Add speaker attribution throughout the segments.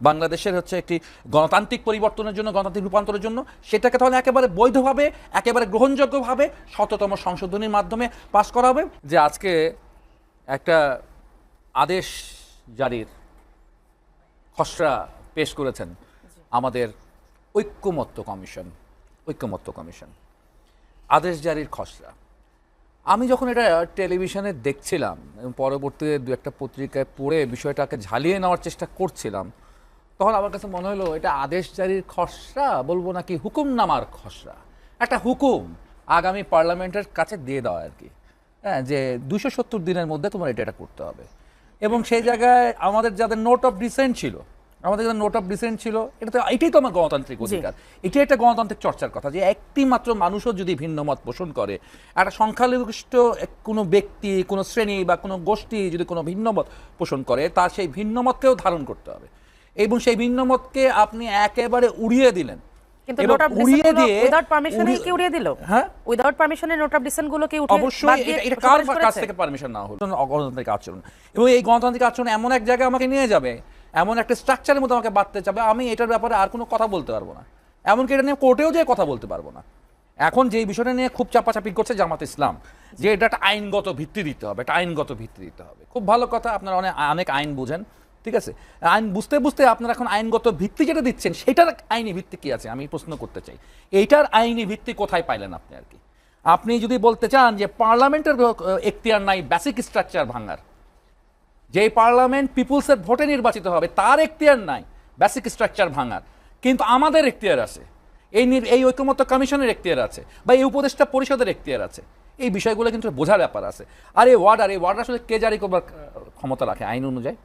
Speaker 1: বাংলাদেশের হচ্ছে একটি গণতান্ত্রিক পরিবর্তনের জন্য, গণতান্ত্রিক রূপান্তরের জন্য সেটাকে তাহলে একেবারে বৈধভাবে, একেবারে গ্রহণযোগ্যভাবে শততম সংশোধনীর মাধ্যমে পাশ করা হবে। যে আজকে একটা আদেশ জারির খসড়া পেশ করেছেন আমাদের ঐক্যমত্য কমিশন আদেশ জারির খসড়া। আমি যখন এটা টেলিভিশনে দেখছিলাম এবং পরবর্তীতে দু একটা পত্রিকায় পড়ে বিষয়টাকে ঝালিয়ে নেওয়ার চেষ্টা করছিলাম, তখন আমার কাছে মনে হলো এটা আদেশ জারির খসড়া বলবো নাকি হুকুমনামার খসড়া। একটা হুকুম আগামী পার্লামেন্টের কাছে দিয়ে দেওয়া আর কি, হ্যাঁ, যে 270 দিনের মধ্যে তোমার এটা করতে হবে। এবং সেই জায়গায় আমাদের যাদের নোট অফ ডিসেন্ট ছিল, এটাই তো আমার গণতান্ত্রিক অধিকার, এটি একটা গণতান্ত্রিক চর্চার কথা যে একটি মাত্র মানুষও যদি ভিন্ন মত পোষণ করে, একটা সংখ্যালঘিষ্ঠ কোনো ব্যক্তি, কোনো শ্রেণী বা কোনো গোষ্ঠী যদি কোনো ভিন্ন মত পোষণ করে, তার সেই ভিন্ন মতকেও ধারণ করতে হবে। এবং সেই ভিন্ন মতকে আপনি একেবারে উড়িয়ে দিলেন।
Speaker 2: কিন্তু নোট অফ ডিসেন্ট গুলো উইদাউট পারমিশনে কি উড়িয়ে দিল? হ্যাঁ, উইদাউট পারমিশনে নোট অফ ডিসেন্ট গুলো কি উঠিয়ে
Speaker 1: অবশ্যই এটা কার কাছ থেকে পারমিশন না হলো? অগণতান্ত্রিক আচরণ। এবং এই গণতান্ত্রিক আচরণ এমন এক জায়গায় আমাকে নিয়ে যাবে, এমন একটা স্ট্রাকচারের মধ্যে আমাকে বাঁধতে যাবে, আমি এটার ব্যাপারে আর কোনো কথা বলতে পারবো না, এমনকি এটা নিয়ে কোর্টেও যেয়ে কথা বলতে পারবো না। এখন যেই বিষয়টা নিয়ে খুব চাপাচাপি করছে জামাত ইসলাম, যে এটা একটা আইনগত ভিত্তি দিতে হবে, খুব ভালো কথা, আপনারা অনেক আইন বুঝেন, ঠিক আছে। আইন বুঝতে বুঝতে আপনারা এখন আইনগত ভিত্তি যেটা দিচ্ছেন সেটার আইনি ভিত্তি কি আছে আমি প্রশ্ন করতে চাই। এইটার আইনি ভিত্তি কোথায় পাইলেন আপনি আর কি? আপনি যদি বলতে চান যে পার্লামেন্টের এখতিয়ার নাই বেসিক স্ট্রাকচার ভাঙার, যে পার্লামেন্ট পিপুলসের ভোটে নির্বাচিত হবে তার এখতিয়ার নাই বেসিক স্ট্রাকচার ভাঙার, কিন্তু আমাদের এখতিয়ার আছে, এই ঐকমত্য কমিশনের এখতিয়ার আছে, বা এই উপদেষ্টা পরিষদের এখতিয়ার আছে। এই বিষয়গুলো কিন্তু বোঝার ব্যাপার আছে। আর এই ওয়ার্ডার আসলে কে জারি করবার ক্ষমতা রাখে আইন অনুযায়ী?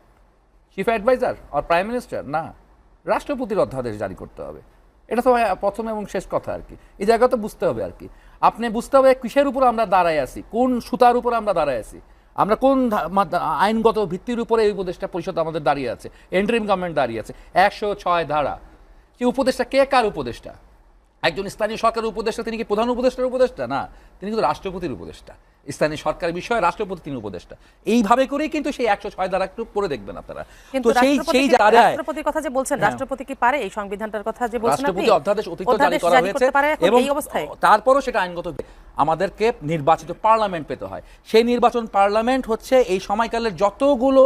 Speaker 1: চিফ অ্যাডভাইজার আর প্রাইম মিনিস্টার? না, রাষ্ট্রপতির অধ্যাদেশ জারি করতে হবে। এটা তো প্রথম এবং শেষ কথা আর কি। এই জায়গা তো বুঝতে হবে আর কি। আপনি বুঝতে হবে কিসের উপর আমরা দাঁড়ায় আছি, কোন সুতার উপর আমরা দাঁড়ায় আছি, আমরা কোন আইনগত ভিত্তির উপরে এই উপদেষ্টা পরিষদ আমাদের দাঁড়িয়ে আছে, এন্ট্রিম গভর্নমেন্ট দাঁড়িয়ে আছে। 106 ধারা। সেই উপদেষ্টা কে কার উপদেষ্টা? একজন স্থানীয় সরকারের উপদেষ্টা, তিনি কি প্রধান উপদেষ্টার উপদেষ্টা? না, তিনি কিন্তু রাষ্ট্রপতির উপদেষ্টা। স্থানীয় সরকার বিষয়ে রাষ্ট্রপতি তিনি উপদেষ্টা। এইভাবে করেই কিন্তু সেই 106 ধারা একটু পড়ে দেখবেন আপনারা।
Speaker 2: তো সেই রাষ্ট্রপতির কথা যে বলছেন, রাষ্ট্রপতি কি পারে এই সংবিধানটার কথা যে বলছেন আপনি?
Speaker 1: রাষ্ট্রপতি অধ্যাদেশ অতীতে জারি করা হয়েছে এবং তারপরও সেটা আইনগত আমাদেরকে নির্বাচিত পার্লামেন্ট পেতে হয়। সেই নির্বাচন পার্লামেন্ট হচ্ছে এই সময়কালের যতগুলো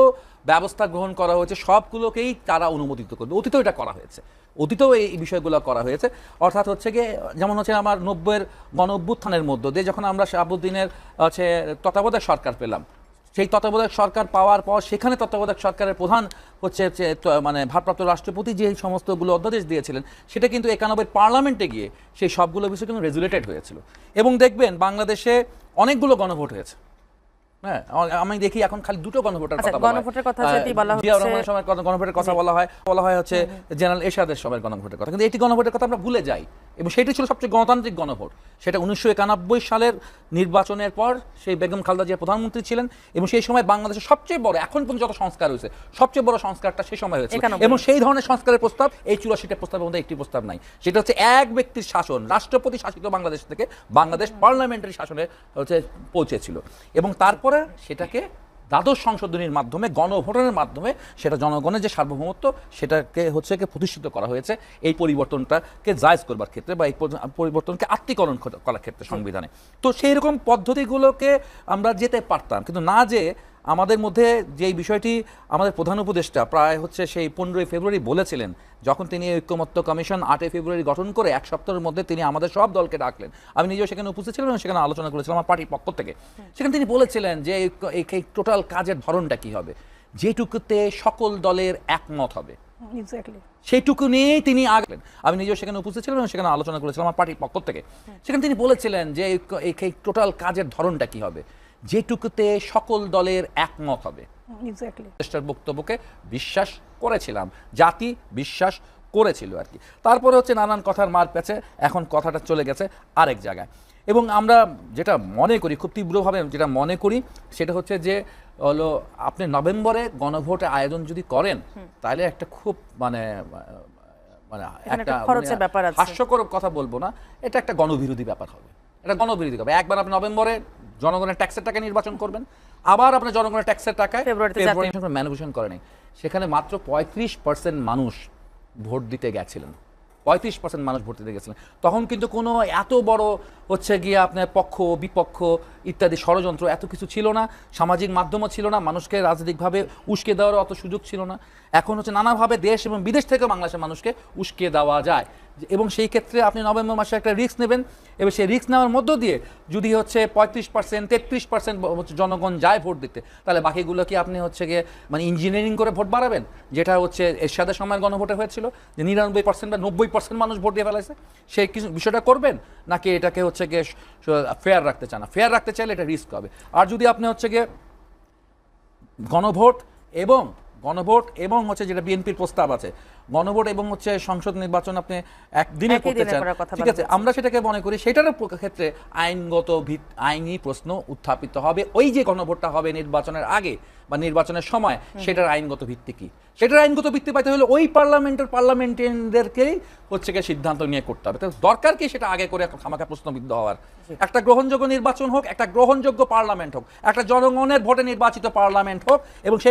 Speaker 1: ব্যবস্থা গ্রহণ করা হয়েছে সবগুলোকেই তারা অনুমোদিত করবে। অতীতেও এটা করা হয়েছে, অতীতেও এই বিষয়গুলো করা হয়েছে। অর্থাৎ হচ্ছে গিয়ে যেমন হচ্ছে আমার 90-এর গণ অভ্যুত্থানের মধ্য দিয়ে যখন আমরা শাহাবুদ্দিনের হচ্ছে তত্ত্বাবধায়ক সরকার পেলাম, সেই তত্ত্বাবধায়ক সরকার পাওয়ার পর সেখানে তত্ত্বাবধায়ক সরকারের প্রধান হচ্ছে মানে ভারপ্রাপ্ত রাষ্ট্রপতি যে সমস্তগুলো অধ্যাদেশ দিয়েছিলেন সেটা কিন্তু 91 পার্লামেন্টে গিয়ে সেই সবগুলো বিষয় কিন্তু রেজুলেটেড হয়েছিল। এবং দেখবেন বাংলাদেশে অনেকগুলো গণভোট হয়েছে। হ্যাঁ, আমি দেখি এখন খালি দুটো গণভোটের কথা বলা হয়। গণভোটের কথা বলা হয় হচ্ছে জেনারেল এরশাদের সময়ের গণভোটের কথা, কিন্তু এটি গণভোটের কথা আমরা ভুলে যাই। এবং সেটি ছিল সবচেয়ে গণতান্ত্রিক গণভোট। সেটা 1991 সালের নির্বাচনের পর সেই বেগম খালেদা জিয়া প্রধানমন্ত্রী ছিলেন এবং সেই সময় বাংলাদেশের সবচেয়ে বড়, এখন পর্যন্ত যত সংস্কার হয়েছে সবচেয়ে বড় সংস্কারটা সেই সময় হয়েছে। এবং সেই ধরনের সংস্কারের প্রস্তাব এই 84টা প্রস্তাবের মধ্যে একটি প্রস্তাব নাই। সেটা হচ্ছে এক ব্যক্তির শাসন, রাষ্ট্রপতি শাসিত বাংলাদেশ থেকে বাংলাদেশ পার্লামেন্টারি শাসনে হচ্ছে পৌঁছেছিল। এবং তারপরে সেটাকে দ্বাদশ সংশোধনীর মাধ্যমে, গণভোটের মাধ্যমে সেটা জনগণের যে সার্বভৌমত্ব সেটাকে হচ্ছে প্রতিষ্ঠিত করা হয়েছে এই পরিবর্তনটাকে জায়েজ করবার ক্ষেত্রে বা এই পরিবর্তনকে আত্মীকরণ করার ক্ষেত্রে সংবিধানে। তো সেই রকম পদ্ধতিগুলোকে আমরা যেতে পারতাম, কিন্তু না যে আমাদের মধ্যে যেই বিষয়টি আমাদের প্রধান উপদেষ্টা প্রায় হচ্ছে সেই 15 ফেব্রুয়ারি বলেছিলেন, যখন তিনি ঐকমত্য কমিশন 8 ফেব্রুয়ারি গঠন করে এক সপ্তাহের মধ্যে তিনি আমাদের সব দলকে ডাকলেন। আমি নিজেও সেখানে উপস্থিত ছিলাম এবং সেখানে আলোচনা করেছিলাম আমার পার্টির পক্ষ থেকে। সেখানে তিনি বলেছিলেন যে এই টোটাল কাজের ধরনটা কি হবে, যেটুকুতে সকল দলের একমত হবে সেইটুকু নিয়েই তিনি আগলেন। আমি নিজেও সেখানে উপস্থিত ছিলাম এবং সেখানে আলোচনা করেছিলাম আমার পার্টির পক্ষ থেকে। সেখানে তিনি বলেছিলেন যে এই টোটাল কাজের ধরনটা কি হবে, যেটুকুতে সকল দলের একমত হবে। বক্তব্যকে বিশ্বাস করেছিলাম, জাতি বিশ্বাস করেছিল আর কি। তারপরে হচ্ছে নানান কথার মার পেছে এখন কথাটা চলে গেছে আরেক জায়গায়। এবং আমরা যেটা মনে করি, খুব তীব্রভাবে যেটা মনে করি সেটা হচ্ছে যে হলো আপনি নভেম্বরে গণভোটে আয়োজন যদি করেন তাহলে একটা খুব মানে একটা হাস্যকর কথা বলবো না, এটা একটা গণবিরোধী ব্যাপার হবে। এটা গণবিরোধী হবে। একবার আপনি নভেম্বরে জনগণের ট্যাক্সের টাকা নির্বাচন করবেন, আবার আপনার জনগণের ট্যাক্সের টাকায়
Speaker 2: ফেব্রুয়ারিতে
Speaker 1: ম্যানিপুলেশন করে নেই, সেখানে মাত্র 35% মানুষ ভোট দিতে গেছিলেন, 35% মানুষ ভোট দিতে গেছিলেন। তখন কিন্তু কোনো এত বড় হচ্ছে গিয়ে আপনার পক্ষ বিপক্ষ ইত্যাদি ষড়যন্ত্র এত কিছু ছিল না, সামাজিক মাধ্যমও ছিল না, মানুষকে রাজনৈতিকভাবে উস্কে দেওয়ার অত সুযোগ ছিল না। এখন হচ্ছে নানাভাবে দেশ এবং বিদেশ থেকে বাংলাদেশের মানুষকে উস্কে দেওয়া যায়, এবং সেই ক্ষেত্রে আপনি নভেম্বর মাসে একটা রিস্ক নেবেন, এবং সেই রিস্ক নেওয়ার মধ্য দিয়ে যদি হচ্ছে 35% 33% হচ্ছে জনগণ যায় ভোট দিতে, তাহলে বাকিগুলো কি আপনি হচ্ছে গিয়ে মানে ইঞ্জিনিয়ারিং করে ভোট বাড়াবেন, যেটা হচ্ছে এরশাদের সময়ের গণভোটে হয়েছিল যে 99% বা 90% মানুষ ভোট দিয়ে ফেলাইছে, সেই কিছু বিষয়টা করবেন, নাকি এটাকে হচ্ছে গিয়ে ফেয়ার রাখতে চান? ফেয়ার রাখতে চাইলে এটা রিস্ক হবে। আর যদি আপনি হচ্ছে গিয়ে গণভোট এবং হচ্ছে যেটা বিএনপির প্রস্তাব আছে, গণভোট এবং হচ্ছে সংসদ নির্বাচন আপনি একদিনে করতে চান, ঠিক আছে, আমরা সেটাকে মনে করি সেটার ক্ষেত্রে আইনি প্রশ্ন উত্থাপিত হবে। ওই যে গণভোটটা হবে নির্বাচনের আগে বা নির্বাচনের সময়, সেটার আইনগত ভিত্তি কি? সেটার আইনগত ভিত্তি পাইতে হলে ওই পার্লামেন্টারিয়ানদেরকেই হচ্ছে গিয়ে সিদ্ধান্ত নিয়ে করতে হবে। তো দরকার কি সেটা আগে করে খামাখা প্রশ্নবিদ্ধ হওয়ার? একটা গ্রহণযোগ্য নির্বাচন হোক, একটা গ্রহণযোগ্য পার্লামেন্ট হোক, একটা জনগণের ভোটে নির্বাচিত পার্লামেন্ট হোক, এবং